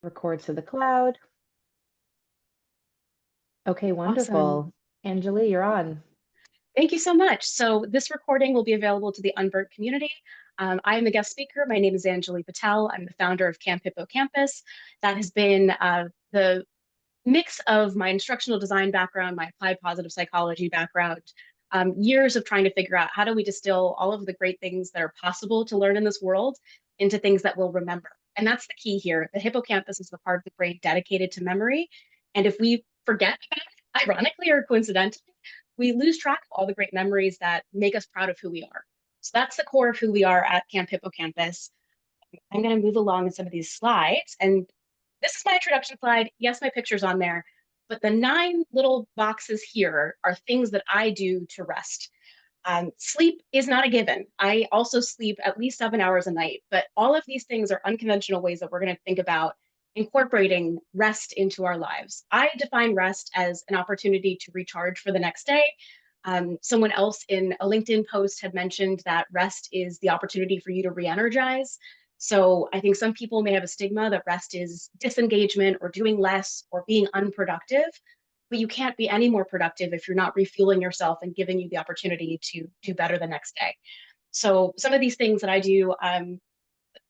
Record to the cloud. Okay, Awesome. wonderful. Angelie, you're on. Thank you so much. So this recording will be available to the unBurnt community. I am the guest speaker. My name is Angelie Patel. I'm the founder of Camp Hippocampus. That has been the mix of my instructional design background, my applied positive psychology background, years of trying to figure out how do we distill all of the great things that are possible to learn in this world into things that we'll remember. And that's the key here. The hippocampus is the part of the brain dedicated to memory. And if we forget about it, ironically or coincidentally, we lose track of all the great memories that make us proud of who we are. So that's the core of who we are at Camp Hippocampus. I'm going to move along in some of these slides. And this is my introduction slide. Yes, my picture's on there, but the 9 little boxes here are things that I do to rest. Sleep is not a given. I also sleep at least 7 hours a night, but all of these things are unconventional ways that we're going to think about incorporating rest into our lives. I define rest as an opportunity to recharge for the next day. Someone else in a LinkedIn post had mentioned that rest is the opportunity for you to re-energize. So I think some people may have a stigma that rest is disengagement or doing less or being unproductive, but you can't be any more productive if you're not refueling yourself and giving you the opportunity to do better the next day. So some of these things that I do,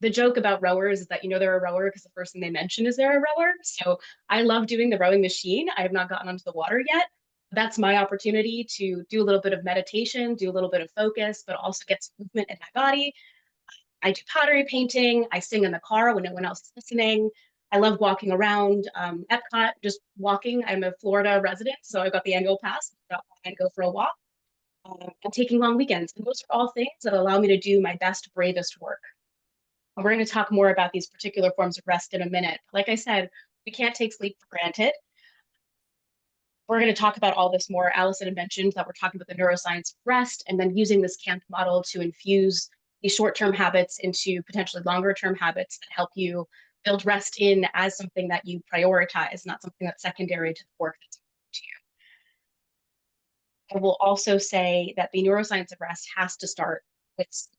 the joke about rowers is that they're a rower because the first thing they mention is they're a rower. So I love doing the rowing machine. I have not gotten onto the water yet. That's my opportunity to do a little bit of meditation, do a little bit of focus, but also get some movement in my body. I do pottery painting. I sing in the car when no one else is listening. I love walking around Epcot, just walking. I'm a Florida resident, so I've got the annual pass. I go for a walk. And taking long weekends. And those are all things that allow me to do my best, bravest work. And we're going to talk more about these particular forms of rest in a minute. Like I said, we can't take sleep for granted. We're going to talk about all this more. Allison had mentioned that we're talking about the neuroscience of rest and then using this camp model to infuse these short-term habits into potentially longer-term habits that help you build rest in as something that you prioritize, not something that's secondary to the work that's important to you. I will also say that the neuroscience of rest has to start with sleep.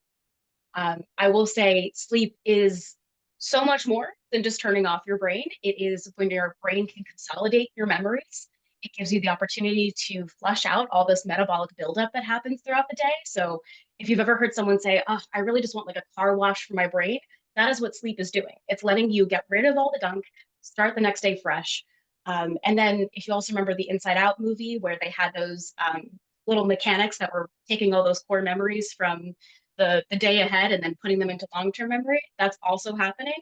I will say sleep is so much more than just turning off your brain. It is when your brain can consolidate your memories. It gives you the opportunity to flush out all this metabolic buildup that happens throughout the day. So if you've ever heard someone say, oh, I really just want like a car wash for my brain, that is what sleep is doing. It's letting you get rid of all the gunk, start the next day fresh. And then if you also remember the Inside Out movie where they had those little mechanics that were taking all those core memories from the day ahead and then putting them into long-term memory, that's also happening.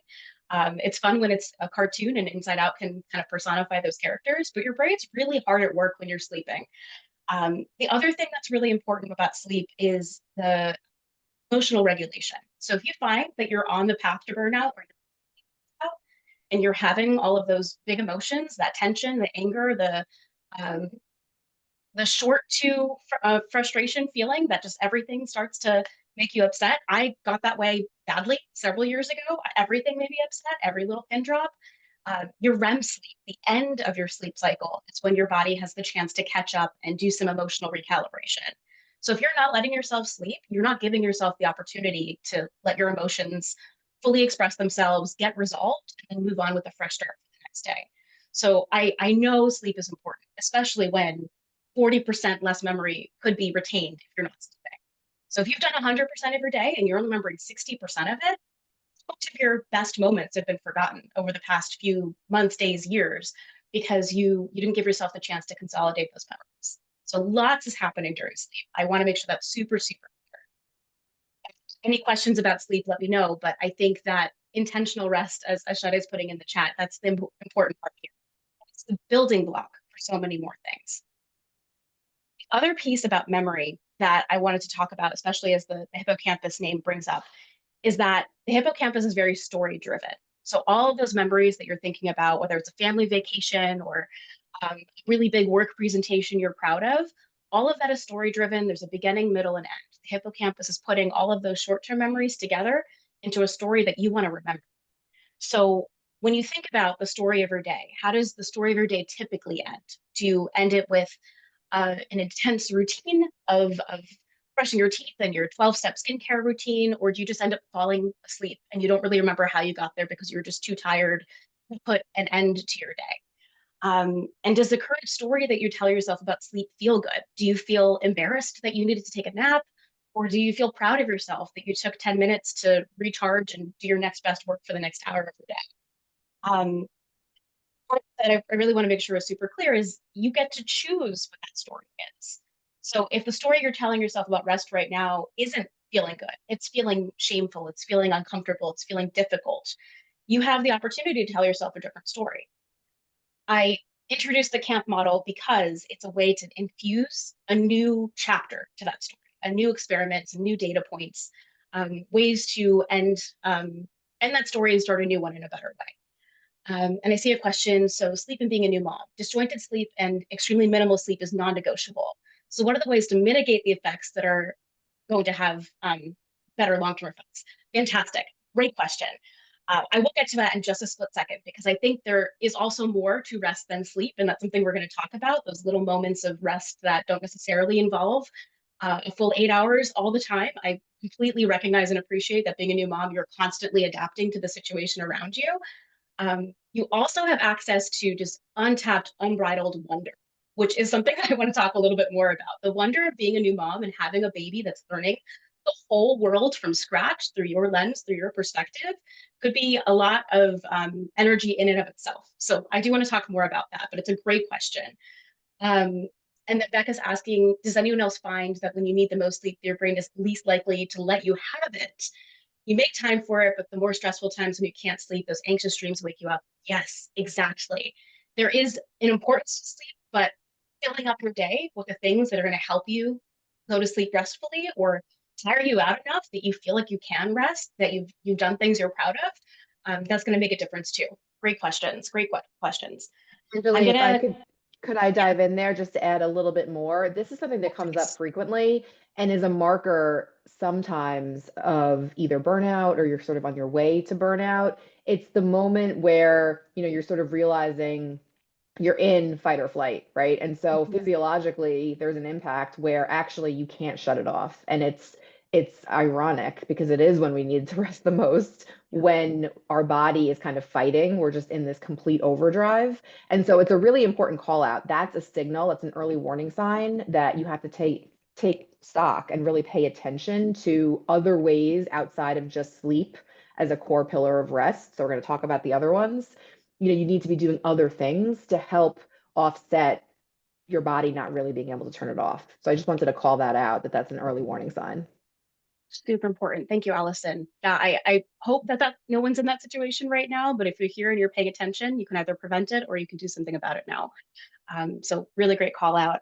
It's fun when it's a cartoon and Inside Out can kind of personify those characters, but your brain's really hard at work when you're sleeping. The other thing that's really important about sleep is the emotional regulation. So if you find that you're on the path to burnout or and you're having all of those big emotions, that tension, the anger, um, the short to frustration feeling that just everything starts to make you upset. I got that way badly several years ago. Everything made me upset, every little pin drop. Your REM sleep, the end of your sleep cycle, is when your body has the chance to catch up and do some emotional recalibration. So if you're not letting yourself sleep, you're not giving yourself the opportunity to let your emotions fully express themselves, get resolved, and then move on with a fresh start for the next day. So I know sleep is important, especially when 40% less memory could be retained if you're not sleeping. So if you've done 100% of your day and you're only remembering 60% of it, most of your best moments have been forgotten over the past few months, days, years, because you didn't give yourself the chance to consolidate those memories. So lots is happening during sleep. I want to make sure that's super, super clear. Any questions about sleep, let me know. But I think that intentional rest, as Ashade is putting in the chat, that's the important part here. It's the building block for so many more things. The other piece about memory that I wanted to talk about, especially as the hippocampus name brings up, is that the hippocampus is very story driven. So all of those memories that you're thinking about, whether it's a family vacation or really big work presentation you're proud of, all of that is story driven. There's a beginning, middle, and end. The hippocampus is putting all of those short-term memories together into a story that you want to remember. So when you think about the story of your day, how does the story of your day typically end? Do you end it with an intense routine of brushing your teeth and your 12-step skincare routine, or do you just end up falling asleep and you don't really remember how you got there because you were just too tired put an end to your day? And does the current story that you tell yourself about sleep feel good? Do you feel embarrassed that you needed to take a nap? Or do you feel proud of yourself that you took 10 minutes to recharge and do your next best work for the next hour of the day? Um, Part that I really want to make sure is super clear is you get to choose what that story is. So if the story you're telling yourself about rest right now isn't feeling good, it's feeling shameful, it's feeling uncomfortable, it's feeling difficult, you have the opportunity to tell yourself a different story. I introduced the camp model because it's a way to infuse a new chapter to that story, a new experiment, some new data points, ways to end that story and start a new one in a better way. And I see a question. So, sleep and being a new mom, disjointed sleep and extremely minimal sleep is non negotiable. So, what are the ways to mitigate the effects that are going to have better long term effects? Fantastic. Great question. I will get to that in just a split second because I think there is also more to rest than sleep. And that's something we're going to talk about, those little moments of rest that don't necessarily involve a full 8 hours all the time. I completely recognize and appreciate that being a new mom, you're constantly adapting to the situation around you. You also have access to just untapped, unbridled wonder, which is something that I want to talk a little bit more about. The wonder of being a new mom and having a baby that's learning the whole world from scratch through your lens, through your perspective, could be a lot of energy in and of itself. So I do want to talk more about that, but it's a great question. Um, and that Becca's asking, does anyone else find that when you need the most sleep, your brain is least likely to let you have it? You make time for it, but the more stressful times when you can't sleep, those anxious dreams wake you up. Yes, exactly. There is an importance to sleep, but filling up your day with the things that are going to help you go to sleep restfully or tire you out enough that you feel like you can rest, that you've done things you're proud of, that's going to make a difference too. Great questions. Great questions. I'm Angelie, if I gonna, could I yeah, dive in there just to add a little bit more? This is something that comes up please. frequently and is a marker sometimes of either burnout or you're sort of on your way to burnout. It's the moment where, you're sort of realizing you're in fight or flight, right? And so Mhm. physiologically, there's an impact where actually you can't shut it off. And it's ironic because it is when we need to rest the most, when our body is kind of fighting. We're just in this complete overdrive. And so it's a really important call out. That's a signal, it's an early warning sign that you have to take stock and really pay attention to other ways outside of just sleep as a core pillar of rest. So we're going to talk about the other ones. You need to be doing other things to help offset your body not really being able to turn it off. So I just wanted to call that out, that that's an early warning sign. Super important. Thank you, Allison. Yeah, I hope that no one's in that situation right now, but if you're here and you're paying attention, you can either prevent it or you can do something about it now. So really great call out.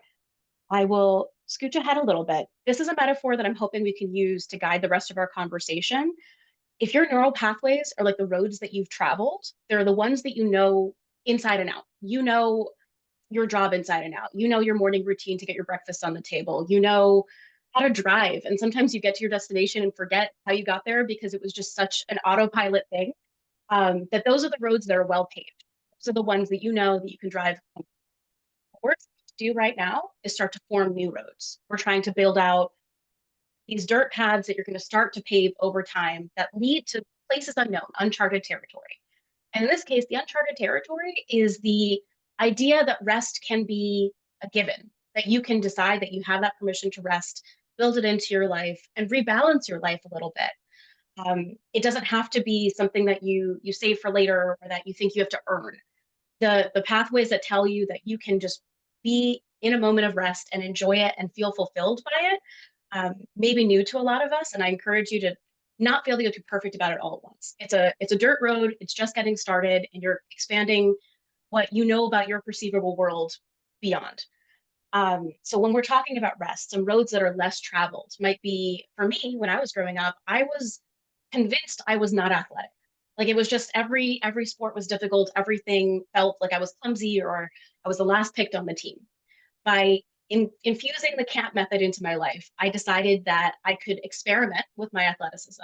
I will scooch ahead a little bit. This is a metaphor that I'm hoping we can use to guide the rest of our conversation. If your neural pathways are like the roads that you've traveled, they're the ones that you know inside and out. You know your job inside and out. You know your morning routine to get your breakfast on the table. You know how to drive. And sometimes you get to your destination and forget how you got there because it was just such an autopilot thing. That those are the roads that are well paved. Those are the ones that you know that you can drive. What we're trying to do right now is start to form new roads. We're trying to build out these dirt paths that you're going to start to pave over time that lead to places unknown, uncharted territory. And in this case, the uncharted territory is the idea that rest can be a given, that you can decide that you have that permission to rest, build it into your life, and rebalance your life a little bit. It doesn't have to be something that you save for later or that you think you have to earn. The pathways that tell you that you can just be in a moment of rest and enjoy it and feel fulfilled by it may be new to a lot of us. And I encourage you to not feel that you have to be perfect about it all at once. It's a dirt road. It's just getting started, and you're expanding what you know about your perceivable world beyond. So when we're talking about rest, some roads that are less traveled might be, for me, when I was growing up, I was convinced I was not athletic. Like it was just every sport was difficult. Everything felt like I was clumsy or I was the last picked on the team. By infusing the camp method into my life, I decided that I could experiment with my athleticism.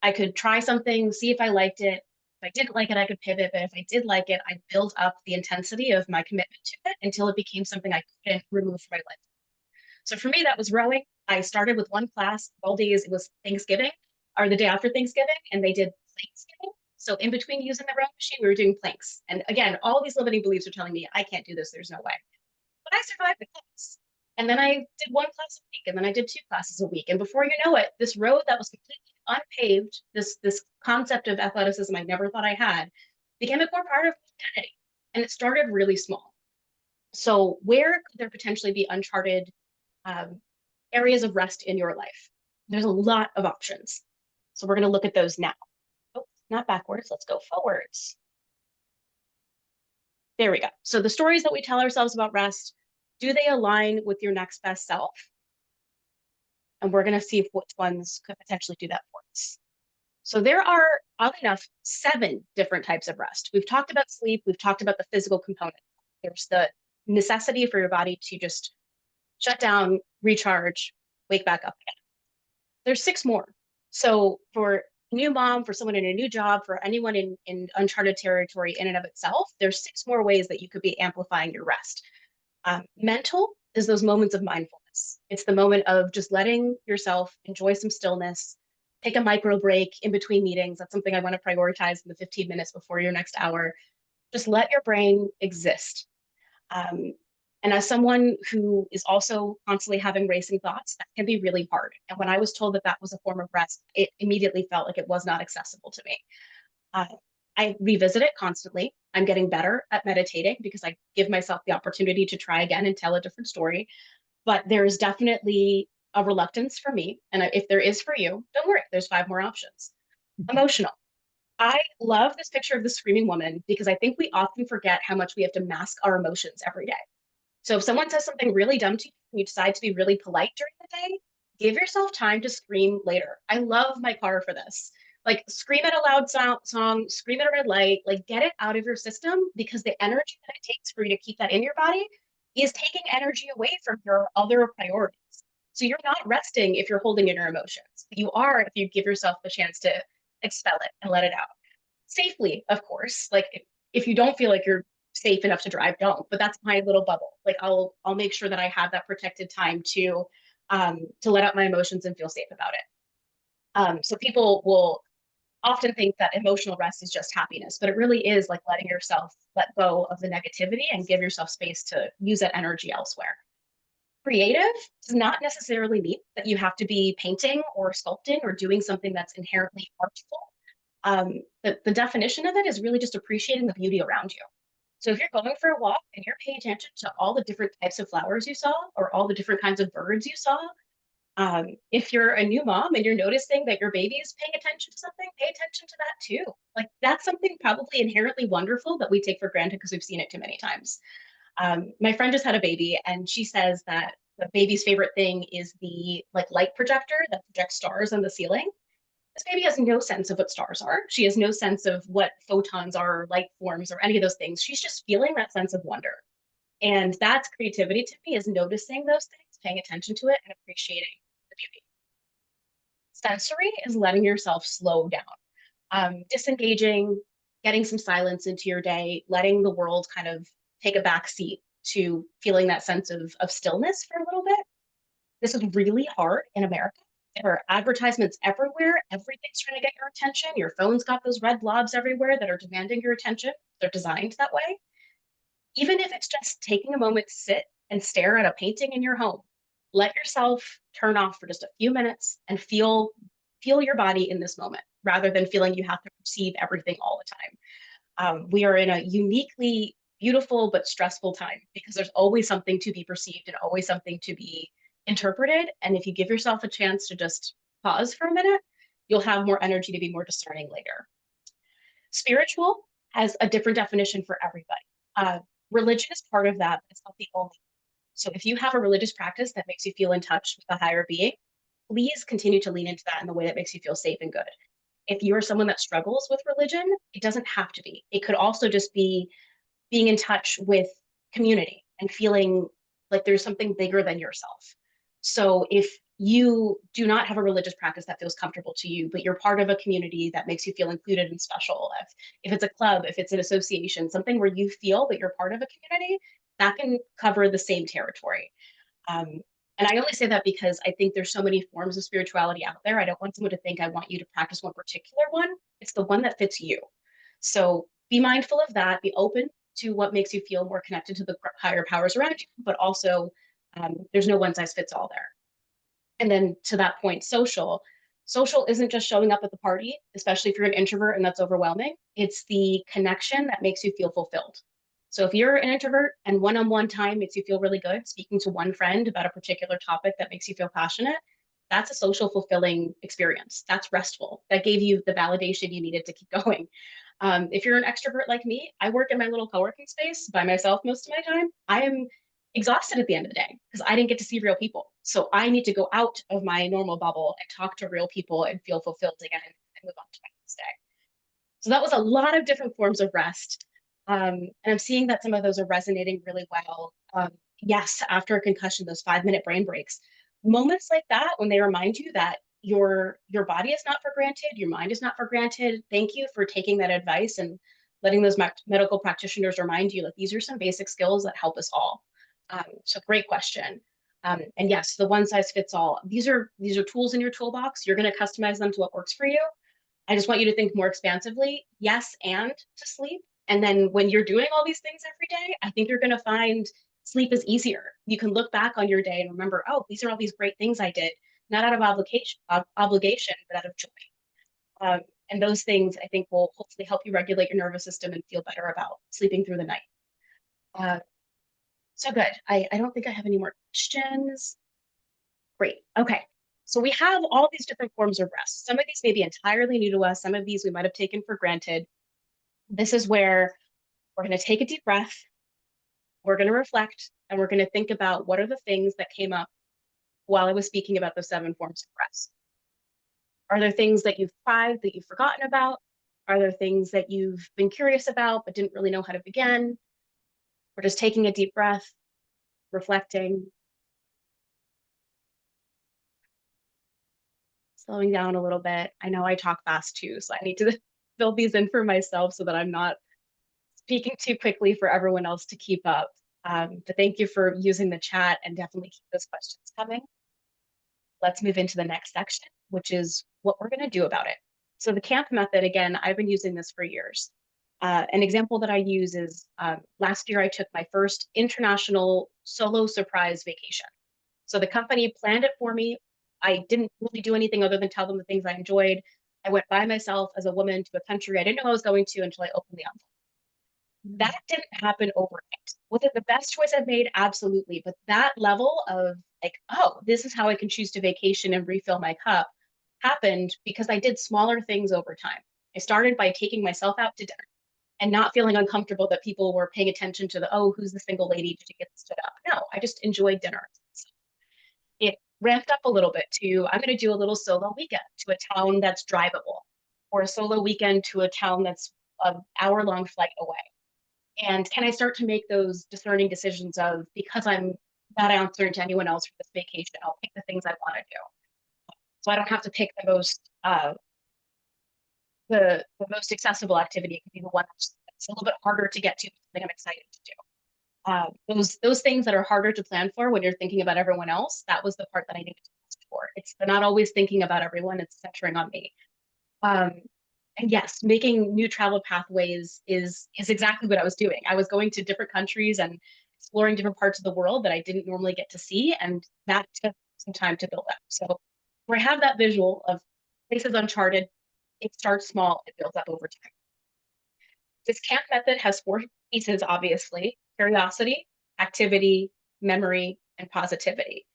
I could try something, see if I liked it. If I didn't like it, I could pivot. But if I did like it, I built up the intensity of my commitment to it until it became something I couldn't remove from my life. So for me, that was rowing. I started with one class. All days it was Thanksgiving or the day after Thanksgiving, and they did Thanksgiving. So in between using the rowing machine, we were doing planks. And again, all these limiting beliefs are telling me I can't do this. There's no way. But I survived the class. And then I did one class a week, and then I did two classes a week. And before you know it, this road that was completely unpaved, this concept of athleticism I never thought I had, became a core part of my identity. And it started really small. So where could there potentially be uncharted um, areas of rest in your life? There's a lot of options. So we're going to look at those now. Oh, not backwards. Let's go forwards. There we go. So the stories that we tell ourselves about rest, do they align with your next best self? And we're going to see if which ones could potentially do that for us. So there are, oddly enough, 7 different types of rest. We've talked about sleep. We've talked about the physical component. There's the necessity for your body to just shut down, recharge, wake back up again. There's 6 more. So for a new mom, for someone in a new job, for anyone in uncharted territory in and of itself, there's 6 more ways that you could be amplifying your rest. Mental is those moments of mindfulness. It's the moment of just letting yourself enjoy some stillness, take a micro break in between meetings. That's something I want to prioritize in the 15 minutes before your next hour. Just let your brain exist. Um, and as someone who is also constantly having racing thoughts, that can be really hard. And when I was told that that was a form of rest, it immediately felt like it was not accessible to me. Uh, I revisit it constantly. I'm getting better at meditating because I give myself the opportunity to try again and tell a different story. But there's definitely a reluctance for me. And if there is for you, don't worry, there's 5 more options. Emotional. I love this picture of the screaming woman because I think we often forget how much we have to mask our emotions every day. So if someone says something really dumb to you and you decide to be really polite during the day, give yourself time to scream later. I love my car for this. Like scream at a loud song, scream at a red light, like get it out of your system because the energy that it takes for you to keep that in your body is taking energy away from your other priorities. So you're not resting if you're holding in your emotions. You are if you give yourself the chance to expel it and let it out safely, of course. Like if you don't feel like you're safe enough to drive, don't. But that's my little bubble. Like I'll make sure that I have that protected time to let out my emotions and feel safe about it. So people will often think that emotional rest is just happiness, but it really is like letting yourself let go of the negativity and give yourself space to use that energy elsewhere. Creative does not necessarily mean that you have to be painting or sculpting or doing something that's inherently artful. The definition of it is really just appreciating the beauty around you. So if you're going for a walk and you're paying attention to all the different types of flowers you saw or all the different kinds of birds you saw, if you're a new mom and you're noticing that your baby is paying attention to something, pay attention to that too. Like that's something probably inherently wonderful that we take for granted because we've seen it too many times. My friend just had a baby and she says that the baby's favorite thing is the like light projector that projects stars on the ceiling. This baby has no sense of what stars are. She has no sense of what photons are, light forms, or any of those things. She's just feeling that sense of wonder. And that's creativity to me, is noticing those things, paying attention to it, and appreciating the beauty. Sensory is letting yourself slow down, disengaging, getting some silence into your day, letting the world kind of take a back seat to feeling that sense of stillness for a little bit. This is really hard in America. There are advertisements everywhere. Everything's trying to get your attention. Your phone's got those red blobs everywhere that are demanding your attention. They're designed that way. Even if it's just taking a moment to sit and stare at a painting in your home, let yourself turn off for just a few minutes and feel your body in this moment rather than feeling you have to perceive everything all the time. We are in a uniquely beautiful but stressful time because there's always something to be perceived and always something to be interpreted. And if you give yourself a chance to just pause for a minute, you'll have more energy to be more discerning later. Spiritual has a different definition for everybody. Religion is part of that, but it's not the only. So if you have a religious practice that makes you feel in touch with a higher being, please continue to lean into that in the way that makes you feel safe and good. If you're someone that struggles with religion, it doesn't have to be. It could also just be being in touch with community and feeling like there's something bigger than yourself. So if you do not have a religious practice that feels comfortable to you, but you're part of a community that makes you feel included and special, if it's a club, if it's an association, something where you feel that you're part of a community, that can cover the same territory. Um, And I only say that because I think there's so many forms of spirituality out there. I don't want someone to think I want you to practice one particular one. It's the one that fits you. So be mindful of that. Be open to what makes you feel more connected to the higher powers around you, but also there's no one size fits all there. And then to that point, social isn't just showing up at the party, especially if you're an introvert and that's overwhelming. It's the connection that makes you feel fulfilled. So if you're an introvert and one-on-one time makes you feel really good, speaking to one friend about a particular topic that makes you feel passionate, that's a social fulfilling experience. That's restful. That gave you the validation you needed to keep going. If you're an extrovert like me, I work in my little co-working space by myself most of my time. I am exhausted at the end of the day because I didn't get to see real people. So I need to go out of my normal bubble and talk to real people and feel fulfilled again and move on to my next day. So that was a lot of different forms of rest. And I'm seeing that some of those are resonating really well. Yes, after a concussion, those 5-minute brain breaks, moments like that, when they remind you that your body is not for granted, your mind is not for granted. Thank you for taking that advice and letting those medical practitioners remind you that these are some basic skills that help us all. So great question. And yes, the one size fits all. These are tools in your toolbox. You're going to customize them to what works for you. I just want you to think more expansively. Yes, and to sleep. And then when you're doing all these things every day, I think you're going to find sleep is easier. You can look back on your day and remember, oh, these are all these great things I did, not out of obligation, but out of joy. And those things I think will hopefully help you regulate your nervous system and feel better about sleeping through the night. So good. I don't think I have any more questions. Great. Okay. So we have all these different forms of rest. Some of these may be entirely new to us. Some of these we might have taken for granted. This is where we're going to take a deep breath. We're going to reflect and we're going to think about what are the things that came up while I was speaking about the 7 forms of rest. Are there things that you've tried that you've forgotten about? Are there things that you've been curious about but didn't really know how to begin? We're just taking a deep breath, reflecting, slowing down a little bit. I know I talk fast too, so I need to fill these in for myself so that I'm not speaking too quickly for everyone else to keep up. But thank you for using the chat and definitely keep those questions coming. Let's move into the next section, which is what we're going to do about it. So the CAMP method, again, I've been using this for years. An example that I use is last year I took my first international solo surprise vacation. So the company planned it for me. I didn't really do anything other than tell them the things I enjoyed. I went by myself as a woman to a country I didn't know I was going to until I opened the envelope. That didn't happen overnight. Was it the best choice I've made? Absolutely. But that level of like, oh, this is how I can choose to vacation and refill my cup happened because I did smaller things over time. I started by taking myself out to dinner and not feeling uncomfortable that people were paying attention to the, oh, who's the single lady? Did you get stood up? No, I just enjoyed dinner. So it ramped up a little bit to, I'm going to do a little solo weekend to a town that's drivable, or a solo weekend to a town that's an hour-long flight away. And can I start to make those discerning decisions of, because I'm not answering to anyone else for this vacation, I'll pick the things I want to do. So I don't have to pick the most accessible activity. It could be the one that's a little bit harder to get to, something I'm excited to do. Those things that are harder to plan for when you're thinking about everyone else, that was the part that I needed to test for. It's not always thinking about everyone, it's centering on me. And yes, making new travel pathways is exactly what I was doing. I was going to different countries and exploring different parts of the world that I didn't normally get to see, and that took some time to build up. So where I have that visual of places uncharted, it starts small, it builds up over time. This CAMP method has 4 pieces, obviously: curiosity, activity, memory, and positivity.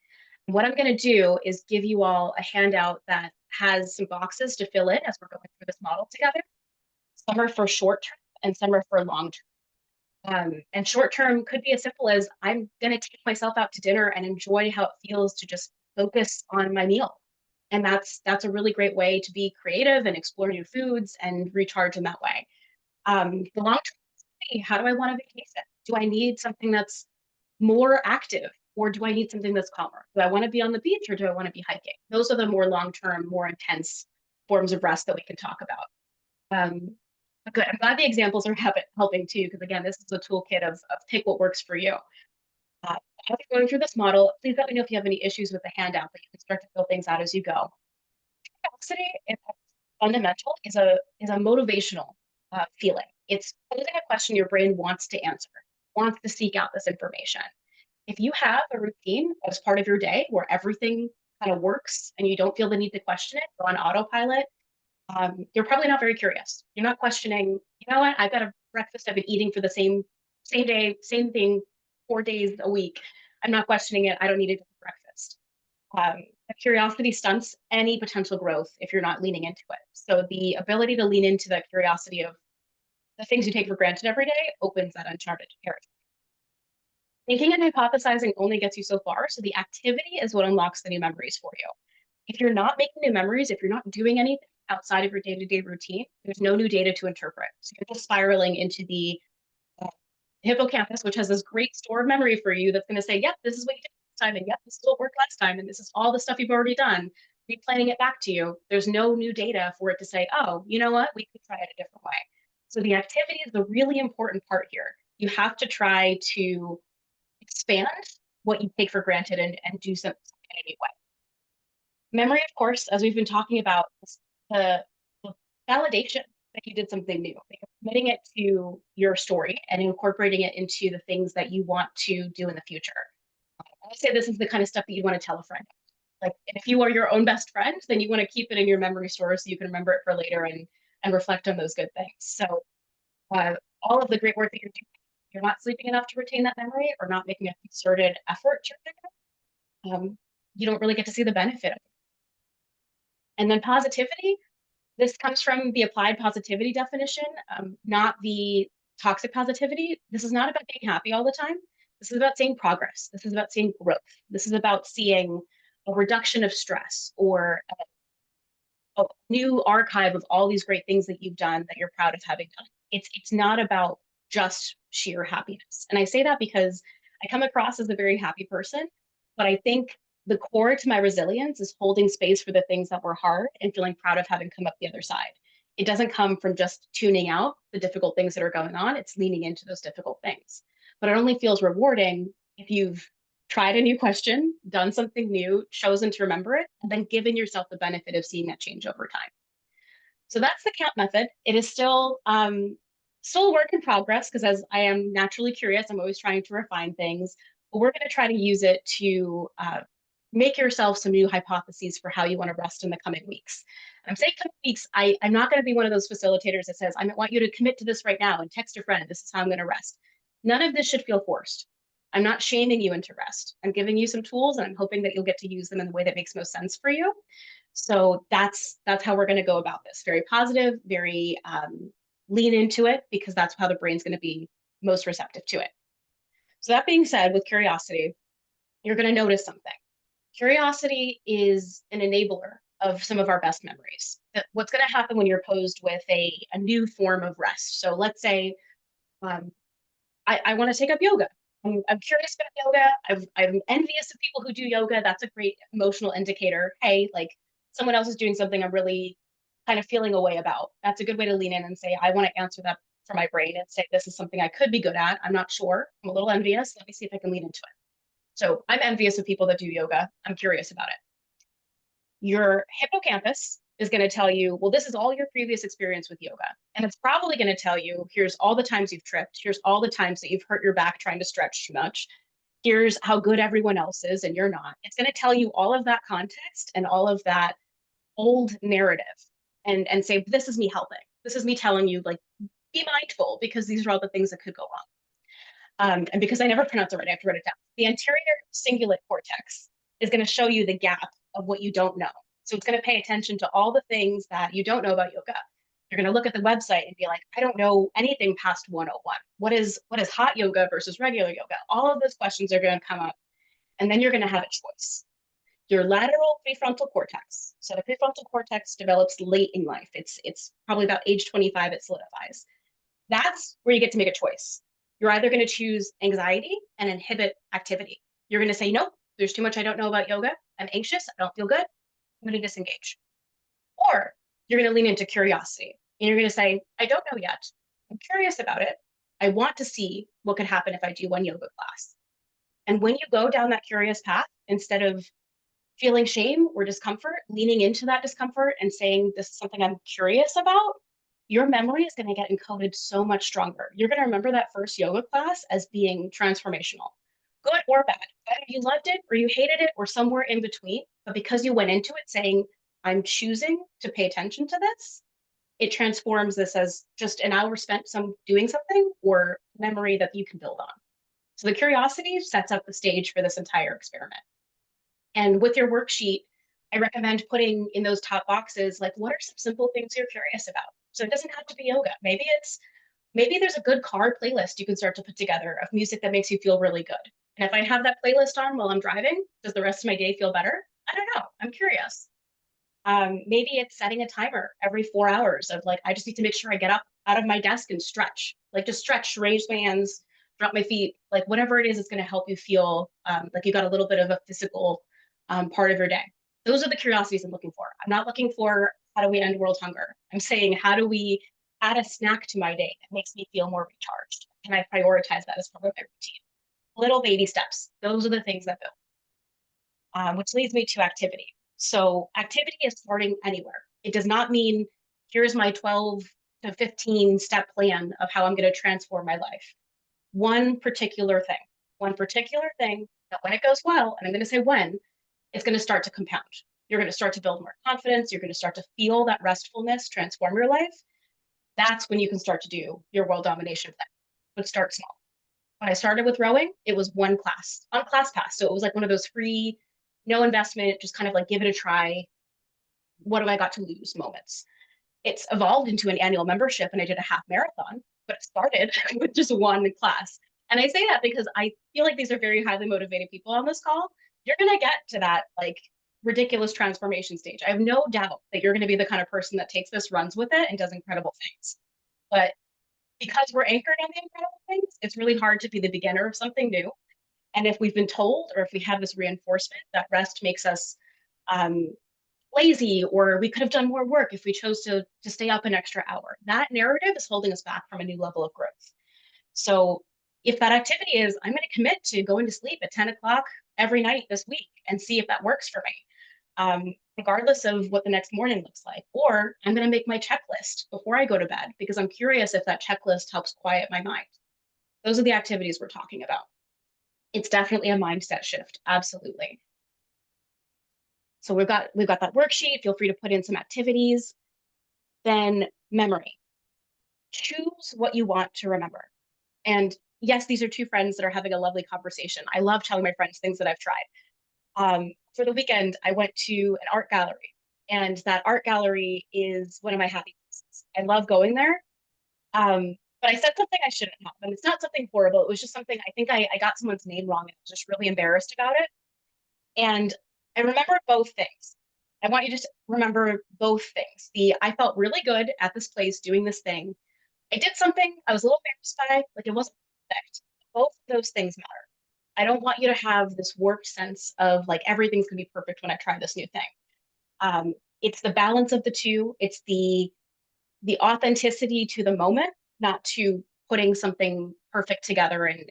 And what I'm going to do is give you all a handout that has some boxes to fill in as we're going through this model together. Some are for short term and some are for long term. And short term could be as simple as I'm going to take myself out to dinner and enjoy how it feels to just focus on my meal. And that's a really great way to be creative and explore new foods and recharge in that way. The long term, how do I want a vacation? Do I need something that's more active, or do I need something that's calmer? Do I want to be on the beach, or do I want to be hiking? Those are the more long-term, more intense forms of rest that we can talk about. Good. I'm glad the examples are helping too, because again, this is a toolkit of pick what works for you. As you're going through this model, please let me know if you have any issues with the handout, but you can start to fill things out as you go. Curiosity, if fundamental, is a motivational feeling. It's posing a question your brain wants to answer, wants to seek out this information. If you have a routine as part of your day where everything kind of works and you don't feel the need to question it, go on autopilot, you're probably not very curious. You're not questioning, you know what, I've got a breakfast I've been eating for the same day, same thing, 4 days a week. I'm not questioning it. I don't need a different breakfast. Curiosity stunts any potential growth if you're not leaning into it. So the ability to lean into that curiosity of the things you take for granted every day opens that uncharted territory. Thinking and hypothesizing only gets you so far. So the activity is what unlocks the new memories for you. If you're not making new memories, if you're not doing anything outside of your day-to-day routine, there's no new data to interpret. So you're just spiraling into the uh, hippocampus, which has this great store of memory for you that's going to say, yep, this is what you did last time, and yep, this is what worked last time, and this is all the stuff you've already done, replaying it back to you. There's no new data for it to say, oh, you know what, we could try it a different way. So the activity is the really important part here. You have to try to expand what you take for granted and do something in a new way. Memory, of course, as we've been talking about, is the validation that you did something new, that you're committing it to your story and incorporating it into the things that you want to do in the future. I say this is the kind of stuff that you want to tell a friend. Like, if you are your own best friend, then you want to keep it in your memory store so you can remember it for later and reflect on those good things. So all of the great work that you're doing, you're not sleeping enough to retain that memory or not making a concerted effort to retain it, you don't really get to see the benefit of it. And then positivity, this comes from the applied positivity definition, not the toxic positivity. This is not about being happy all the time. This is about seeing progress. This is about seeing growth. This is about seeing a reduction of stress or a new archive of all these great things that you've done that you're proud of having done. It's not about just sheer happiness. And I say that because I come across as a very happy person, but I think the core to my resilience is holding space for the things that were hard and feeling proud of having come up the other side. It doesn't come from just tuning out the difficult things that are going on. It's leaning into those difficult things. But it only feels rewarding if you've tried a new question, done something new, chosen to remember it, and then given yourself the benefit of seeing that change over time. So that's the CAMP method. It is still a work in progress because as I am naturally curious, I'm always trying to refine things. But we're going to try to use it to make yourself some new hypotheses for how you want to rest in the coming weeks. I'm saying coming weeks, I'm not going to be one of those facilitators that says, I want you to commit to this right now and text a friend, this is how I'm going to rest. None of this should feel forced. I'm not shaming you into rest. I'm giving you some tools and I'm hoping that you'll get to use them in the way that makes most sense for you. So that's how we're going to go about this. Very positive, very lean into it because that's how the brain's going to be most receptive to it. So that being said, with curiosity, you're going to notice something. Curiosity is an enabler of some of our best memories. What's going to happen when you're posed with a new form of rest? So let's say I want to take up yoga. I'm curious about yoga. I'm envious of people who do yoga. That's a great emotional indicator. Hey, like someone else is doing something I'm really kind of feeling a way about. That's a good way to lean in and say, I want to answer that for my brain and say, this is something I could be good at. I'm not sure. I'm a little envious. Let me see if I can lean into it. So I'm envious of people that do yoga. I'm curious about it. Your hippocampus is going to tell you, well, this is all your previous experience with yoga. And it's probably going to tell you, here's all the times you've tripped. Here's all the times that you've hurt your back trying to stretch too much. Here's how good everyone else is and you're not. It's going to tell you all of that context and all of that old narrative and say, this is me helping. This is me telling you, like, be mindful because these are all the things that could go wrong. And because I never pronounce it right, I have to write it down. The anterior cingulate cortex is going to show you the gap of what you don't know. So it's going to pay attention to all the things that you don't know about yoga. You're going to look at the website and be like, I don't know anything past 101. What is hot yoga versus regular yoga? All of those questions are going to come up. And then you're going to have a choice. Your lateral prefrontal cortex. So the prefrontal cortex develops late in life. It's probably about age 25, it solidifies. That's where you get to make a choice. You're either going to choose anxiety and inhibit activity. You're going to say, nope, there's too much I don't know about yoga. I'm anxious. I don't feel good. I'm going to disengage. Or you're going to lean into curiosity. And you're going to say, I don't know yet. I'm curious about it. I want to see what could happen if I do one yoga class. And when you go down that curious path, instead of feeling shame or discomfort, leaning into that discomfort and saying, this is something I'm curious about, your memory is going to get encoded so much stronger. You're going to remember that first yoga class as being transformational, good or bad. Whether you loved it or you hated it or somewhere in between, but because you went into it saying, I'm choosing to pay attention to this, it transforms this as just an hour spent doing something or memory that you can build on. So the curiosity sets up the stage for this entire experiment. And with your worksheet, I recommend putting in those top boxes, like, what are some simple things you're curious about? So it doesn't have to be yoga. Maybe there's a good car playlist you can start to put together of music that makes you feel really good. And if I have that playlist on while I'm driving, does the rest of my day feel better? I don't know. I'm curious. Maybe it's setting a timer every 4 hours of like, I just need to make sure I get up out of my desk and stretch, like just stretch, raise my hands, drop my feet, like whatever it is, it's going to help you feel like you got a little bit of a physical part of your day. Those are the curiosities I'm looking for. I'm not looking for how do we end world hunger. I'm saying, how do we add a snack to my day that makes me feel more recharged? Can I prioritize that as part of my routine? Little baby steps. Those are the things that build. Which leads me to activity. So activity is starting anywhere. It does not mean here's my 12 to 15 step plan of how I'm going to transform my life. One particular thing that when it goes well, and I'm going to say when, it's going to start to compound. You're going to start to build more confidence. You're going to start to feel that restfulness transform your life. That's when you can start to do your world domination plan. But start small. When I started with rowing, it was one class on ClassPass. So it was like one of those free, no investment, just kind of like give it a try. What have I got to lose moments? It's evolved into an annual membership and I did a half marathon, but it started with just one class. And I say that because I feel like these are very highly motivated people on this call. You're going to get to that like ridiculous transformation stage. I have no doubt that you're going to be the kind of person that takes this, runs with it, and does incredible things. But because we're anchored on the incredible things, it's really hard to be the beginner of something new. And if we've been told, or if we have this reinforcement that rest makes us lazy, or we could have done more work if we chose to stay up an extra hour, that narrative is holding us back from a new level of growth. So if that activity is, I'm going to commit to going to sleep at 10 o'clock every night this week and see if that works for me, regardless of what the next morning looks like. Or I'm going to make my checklist before I go to bed because I'm curious if that checklist helps quiet my mind. Those are the activities we're talking about. It's definitely a mindset shift. Absolutely. So we've got that worksheet. Feel free to put in some activities. Then memory. Choose what you want to remember. And yes, these are two friends that are having a lovely conversation. I love telling my friends things that I've tried. For the weekend, I went to an art gallery, and that art gallery is one of my happy places. I love going there. But I said something I shouldn't have, and it's not something horrible. It was just something I think I got someone's name wrong, and I was just really embarrassed about it. And I remember both things. I want you to remember both things. I felt really good at this place doing this thing. I did something I was a little embarrassed by, like it wasn't perfect. Both of those things matter. I don't want you to have this warped sense of like everything's gonna be perfect when I try this new thing. It's the balance of the two. It's the authenticity to the moment, not to putting something perfect together and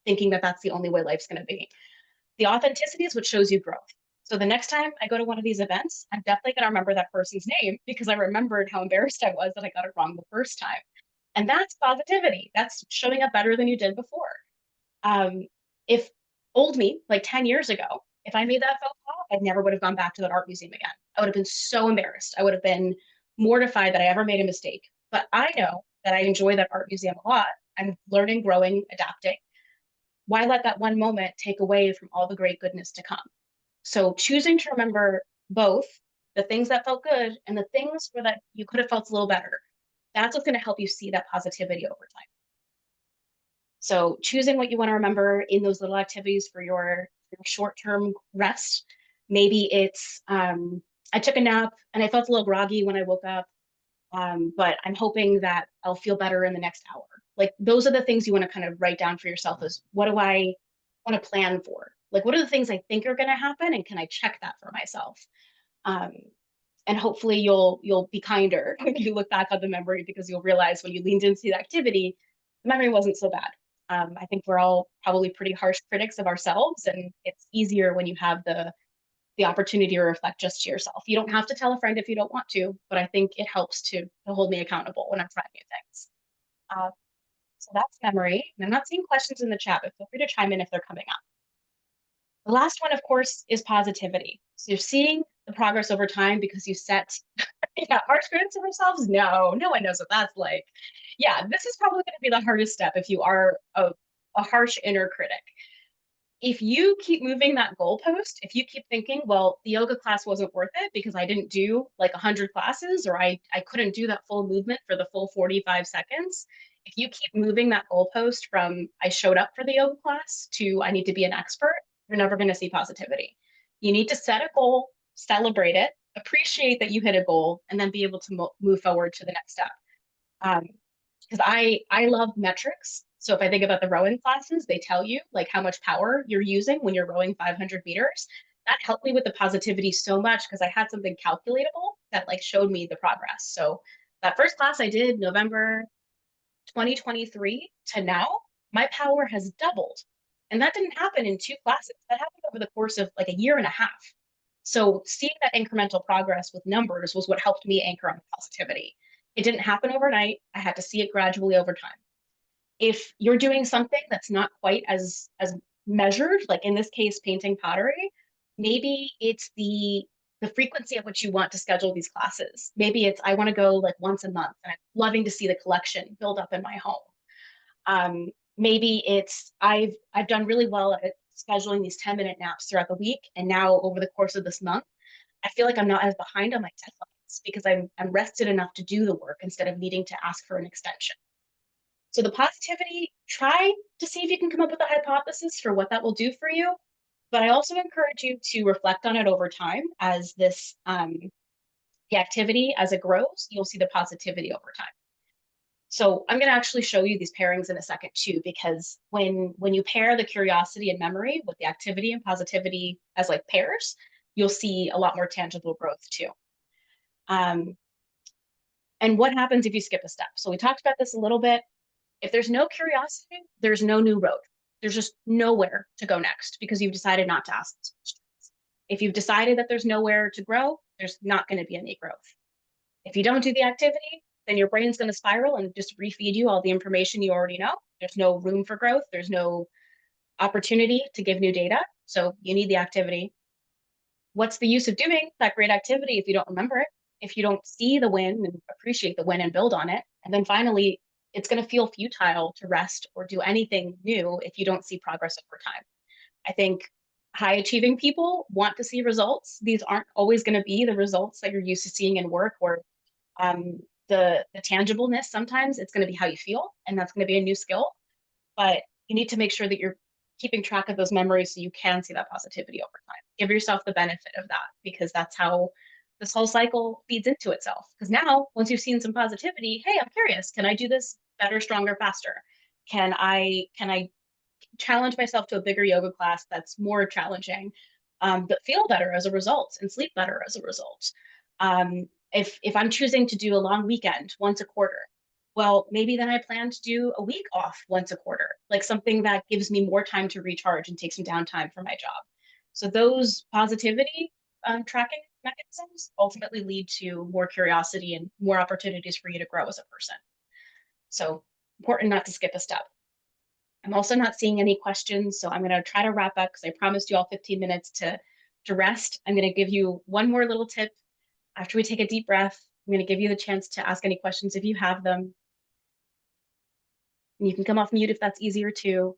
thinking that that's the only way life's going to be. The authenticity is what shows you growth. So the next time I go to one of these events, I'm definitely going to remember that person's name because I remembered how embarrassed I was that I got it wrong the first time. And that's positivity. That's showing up better than you did before. If old me, like 10 years ago, if I made that faux pas, I never would have gone back to that art museum again. I would have been so embarrassed. I would have been mortified that I ever made a mistake. But I know that I enjoy that art museum a lot. I'm learning, growing, adapting. Why let that one moment take away from all the great goodness to come? So choosing to remember both the things that felt good and the things where that you could have felt a little better, that's what's going to help you see that positivity over time. So choosing what you want to remember in those little activities for your short-term rest. Maybe it's I took a nap and I felt a little groggy when I woke up, but I'm hoping that I'll feel better in the next hour. Like those are the things you want to kind of write down for yourself is what do I want to plan for? Like what are the things I think are going to happen and can I check that for myself? And hopefully you'll be kinder when you look back on the memory because you'll realize when you leaned into the activity, the memory wasn't so bad. I think we're all probably pretty harsh critics of ourselves, and it's easier when you have the opportunity to reflect just to yourself. You don't have to tell a friend if you don't want to, but I think it helps to hold me accountable when I'm trying new things. Uh, so that's memory. And I'm not seeing questions in the chat, but feel free to chime in if they're coming up. The last one, of course, is positivity. So you're seeing the progress over time because you set harsh critics of ourselves. No, no one knows what that's like. Yeah, this is probably going to be the hardest step if you are a harsh inner critic. If you keep moving that goalpost, if you keep thinking, well, the yoga class wasn't worth it because I didn't do like 100 classes, or I couldn't do that full movement for the full 45 seconds, if you keep moving that goalpost from I showed up for the yoga class to I need to be an expert, you're never going to see positivity. You need to set a goal, celebrate it, appreciate that you hit a goal, and then be able to move forward to the next step. Because I love metrics. So if I think about the rowing classes, they tell you like how much power you're using when you're rowing 500 meters. That helped me with the positivity so much because I had something calculatable that like showed me the progress. So that first class I did November 2023 to now, my power has doubled. And that didn't happen in 2 classes. That happened over the course of like a year and a half. So seeing that incremental progress with numbers was what helped me anchor on positivity. It didn't happen overnight. I had to see it gradually over time. If you're doing something that's not quite as measured, like in this case, painting pottery, maybe it's the frequency at which you want to schedule these classes. Maybe it's I want to go like once a month, and I'm loving to see the collection build up in my home. Maybe it's I've done really well at scheduling these 10-minute naps throughout the week, and now over the course of this month, I feel like I'm not as behind on my deadlines because I'm rested enough to do the work instead of needing to ask for an extension. So the positivity, try to see if you can come up with a hypothesis for what that will do for you. But I also encourage you to reflect on it over time as the activity, as it grows, you'll see the positivity over time. So I'm going to actually show you these pairings in a second too, because when you pair the curiosity and memory with the activity and positivity as like pairs, you'll see a lot more tangible growth too. And what happens if you skip a step? So we talked about this a little bit. If there's no curiosity, there's no new road. There's just nowhere to go next because you've decided not to ask those questions. If you've decided that there's nowhere to grow, there's not going to be any growth. If you don't do the activity, then your brain's going to spiral and just refeed you all the information you already know. There's no room for growth. There's no opportunity to give new data. So you need the activity. What's the use of doing that great activity if you don't remember it? If you don't see the win and appreciate the win and build on it? And then finally, it's going to feel futile to rest or do anything new if you don't see progress over time. I think high achieving people want to see results. These aren't always going to be the results that you're used to seeing in work or the tangibleness. Sometimes it's going to be how you feel, and that's going to be a new skill. But you need to make sure that you're keeping track of those memories so you can see that positivity over time. Give yourself the benefit of that because that's how this whole cycle feeds into itself. Because now, once you've seen some positivity, hey, I'm curious, can I do this better, stronger, faster? Can I challenge myself to a bigger yoga class that's more challenging, but feel better as a result and sleep better as a result? If I'm choosing to do a long weekend once a quarter, well, maybe then I plan to do a week off once a quarter, like something that gives me more time to recharge and take some downtime from my job. So those positivity tracking mechanisms ultimately lead to more curiosity and more opportunities for you to grow as a person. So important not to skip a step. I'm also not seeing any questions, so I'm going to try to wrap up because I promised you all 15 minutes to rest. I'm going to give you one more little tip. After we take a deep breath, I'm going to give you the chance to ask any questions if you have them. And you can come off mute if that's easier too.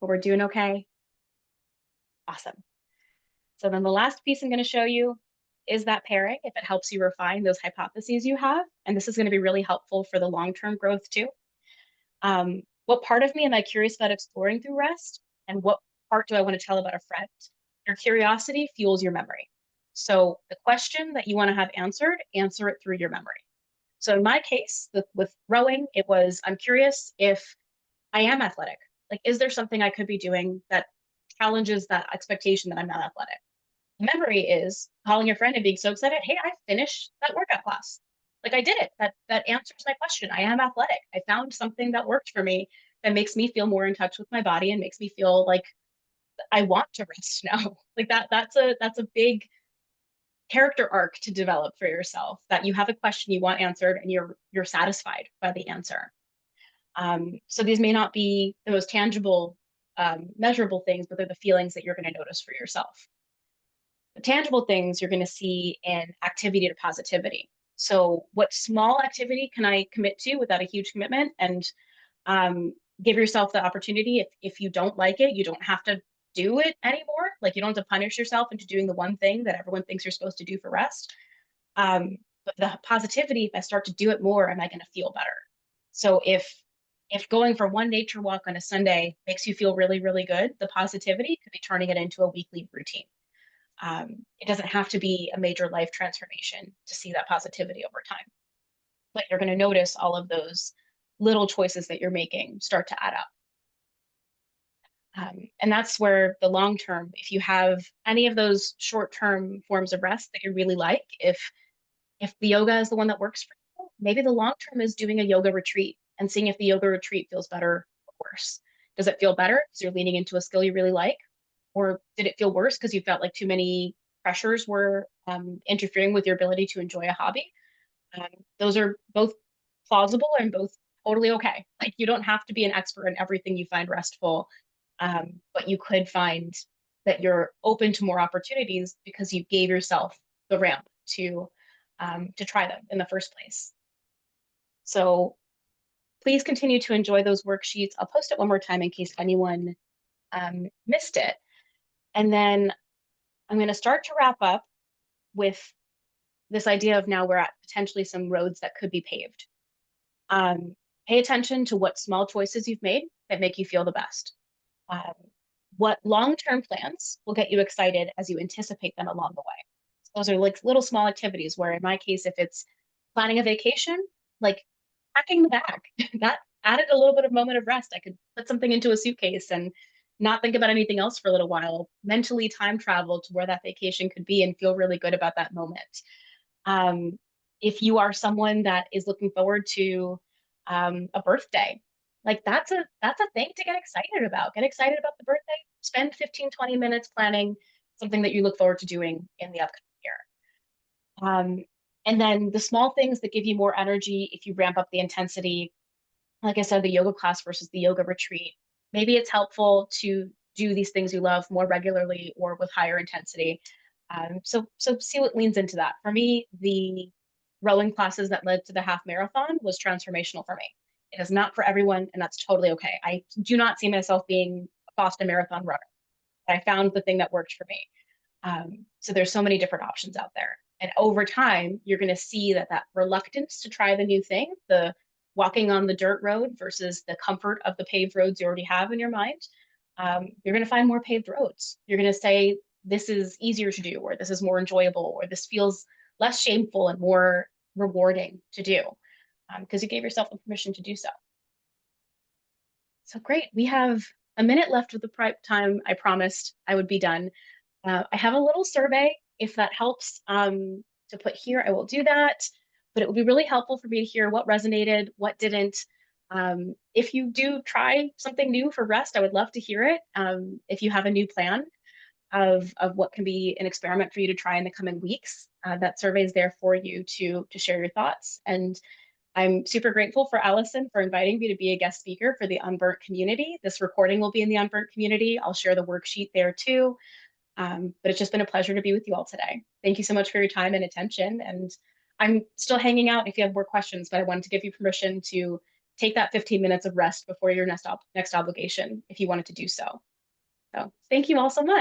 But we're doing okay. Awesome. So then the last piece I'm going to show you is that pairing if it helps you refine those hypotheses you have. And this is going to be really helpful for the long-term growth too. What part of me am I curious about exploring through rest? And what part do I want to tell about a friend? Your curiosity fuels your memory. So the question that you want to have answered, answer it through your memory. So in my case, with rowing, it was, I'm curious if I am athletic. Like, is there something I could be doing that challenges that expectation that I'm not athletic? Memory is calling your friend and being so excited, hey, I finished that workout class. like I did it. That answers my question. I am athletic. I found something that worked for me that makes me feel more in touch with my body and makes me feel like I want to rest now. Like that's a big character arc to develop for yourself, that you have a question you want answered and you're satisfied by the answer. So these may not be the most tangible, measurable things, but they're the feelings that you're going to notice for yourself. The tangible things you're going to see in activity to positivity. So what small activity can I commit to without a huge commitment, and um, give yourself the opportunity. If you don't like it, you don't have to do it anymore. Like you don't have to punish yourself into doing the one thing that everyone thinks you're supposed to do for rest. But the positivity, if I start to do it more, am I going to feel better? So if going for one nature walk on a Sunday makes you feel really, really good, the positivity could be turning it into a weekly routine. It doesn't have to be a major life transformation to see that positivity over time, but you're going to notice all of those little choices that you're making start to add up. And that's where the long term, if you have any of those short term forms of rest that you really like, if the yoga is the one that works for you, maybe the long term is doing a yoga retreat and seeing if the yoga retreat feels better or worse. Does it feel better because you're leaning into a skill you really like? Or did it feel worse because you felt like too many pressures were interfering with your ability to enjoy a hobby? Um, those are both plausible and both totally okay. Like you don't have to be an expert in everything you find restful, but you could find that you're open to more opportunities because you gave yourself the ramp to try them in the first place. So please continue to enjoy those worksheets. I'll post it one more time in case anyone missed it. And then I'm going to start to wrap up with this idea of now we're at potentially some roads that could be paved. Um, Pay attention to what small choices you've made that make you feel the best. Um, what long-term plans will get you excited as you anticipate them along the way. Those are like little small activities where, in my case, if it's planning a vacation, like packing the bag, that added a little bit of moment of rest. I could put something into a suitcase and not think about anything else for a little while, mentally time travel to where that vacation could be and feel really good about that moment. Um, if you are someone that is looking forward to a birthday, like that's a thing to get excited about. Get excited about the birthday. Spend 15, 20 minutes planning something that you look forward to doing in the upcoming year. And then the small things that give you more energy if you ramp up the intensity, like I said, the yoga class versus the yoga retreat. Maybe it's helpful to do these things you love more regularly or with higher intensity. So see what leans into that. For me, the rowing classes that led to the half marathon was transformational for me. It is not for everyone, and that's totally okay. I do not see myself being a Boston Marathon runner. I found the thing that worked for me. So there's so many different options out there. And over time, you're going to see that reluctance to try the new thing, the walking on the dirt road versus the comfort of the paved roads you already have in your mind, you're going to find more paved roads. You're going to say, this is easier to do, or this is more enjoyable, or this feels less shameful and more rewarding to do because you gave yourself the permission to do so. So great. We have a minute left of the prep time. I promised I would be done. I have a little survey. If that helps to put here, I will do that. But it would be really helpful for me to hear what resonated, what didn't. If you do try something new for rest, I would love to hear it. If you have a new plan of what can be an experiment for you to try in the coming weeks, that survey is there for you to share your thoughts. And I'm super grateful for Allison for inviting me to be a guest speaker for the unBurnt community. This recording will be in the unBurnt community. I'll share the worksheet there too. But it's just been a pleasure to be with you all today. Thank you so much for your time and attention. And I'm still hanging out if you have more questions, but I wanted to give you permission to take that 15 minutes of rest before your next obligation if you wanted to do so. So thank you all so much.